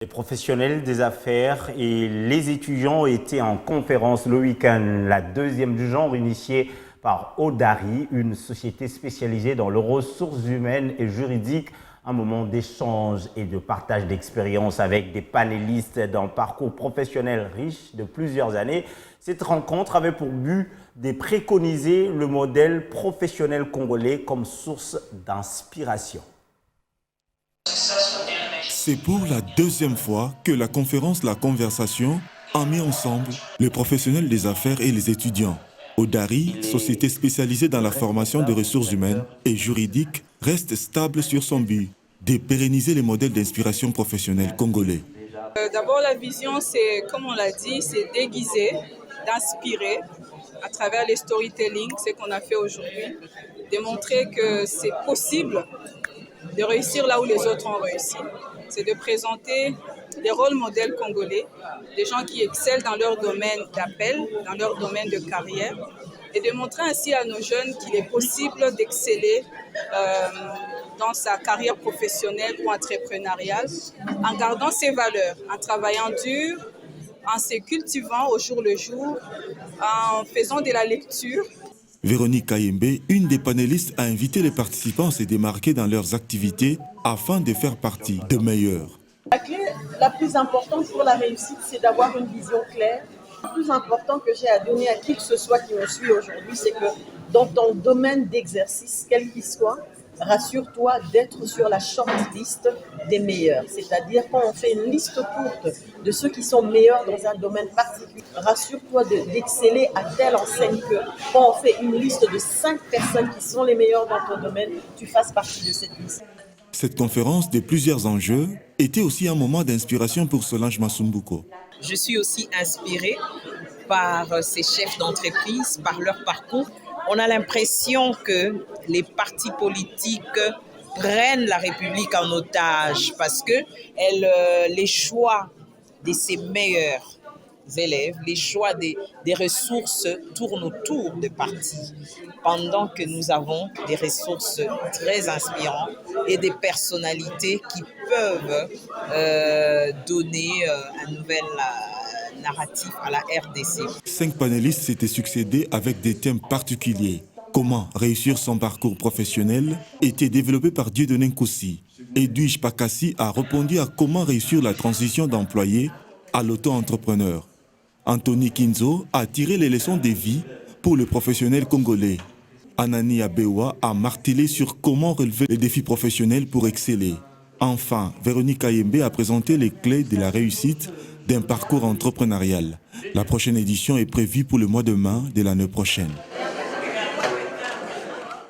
Les professionnels des affaires et les étudiants étaient en conférence le week-end, la deuxième du genre initiée par Odari, une société spécialisée dans les ressources humaines et juridiques, un moment d'échange et de partage d'expériences avec des panélistes d'un parcours professionnel riche de plusieurs années. Cette rencontre avait pour but de préconiser le modèle professionnel congolais comme source d'inspiration. C'est pour la deuxième fois que la conférence La Conversation a mis ensemble les professionnels des affaires et les étudiants. Odari, société spécialisée dans la formation de ressources humaines et juridiques, reste stable sur son but de pérenniser les modèles d'inspiration professionnelle congolais. D'abord, la vision, c'est, comme on l'a dit, c'est déguiser, d'inspirer à travers les storytelling, ce qu'on a fait aujourd'hui, démontrer que c'est possible de réussir là où les autres ont réussi. C'est de présenter des rôles modèles congolais, des gens qui excellent dans leur domaine d'appel, dans leur domaine de carrière, et de montrer ainsi à nos jeunes qu'il est possible d'exceller dans sa carrière professionnelle ou entrepreneuriale en gardant ses valeurs, en travaillant dur, en se cultivant au jour le jour, en faisant de la lecture. Véronique Kayembe, une des panélistes, a invité les participants à se démarquer dans leurs activités afin de faire partie de meilleurs. La clé la plus importante pour la réussite, c'est d'avoir une vision claire. Le plus important que j'ai à donner à qui que ce soit qui me suit aujourd'hui, c'est que dans ton domaine d'exercice, quel qu'il soit, rassure-toi d'être sur la shortlist des meilleurs. C'est-à-dire quand on fait une liste courte de ceux qui sont meilleurs dans un domaine particulier, rassure-toi d'exceller à telle enseigne que quand on fait une liste de 5 personnes qui sont les meilleures dans ton domaine, tu fasses partie de cette liste. Cette conférence de plusieurs enjeux était aussi un moment d'inspiration pour Solange Masumbuko. Je suis aussi inspirée par ces chefs d'entreprise, par leur parcours. On a l'impression que les partis politiques prennent la République en otage parce que les choix de ses meilleurs élèves, les choix des ressources tournent autour de partis, pendant que nous avons des ressources très inspirantes et des personnalités qui peuvent donner un nouvel narratif à la RDC. 5 panélistes s'étaient succédés avec des thèmes particuliers. Comment réussir son parcours professionnel était développé par Dieudonné Nkosi. Edwige Pakassi a répondu à comment réussir la transition d'employé à l'auto-entrepreneur. Anthony Kinzo a tiré les leçons de vie pour le professionnel congolais. Anani Abewa a martelé sur comment relever les défis professionnels pour exceller. Enfin, Véronique Kayembe a présenté les clés de la réussite d'un parcours entrepreneurial. La prochaine édition est prévue pour le mois de mai de l'année prochaine.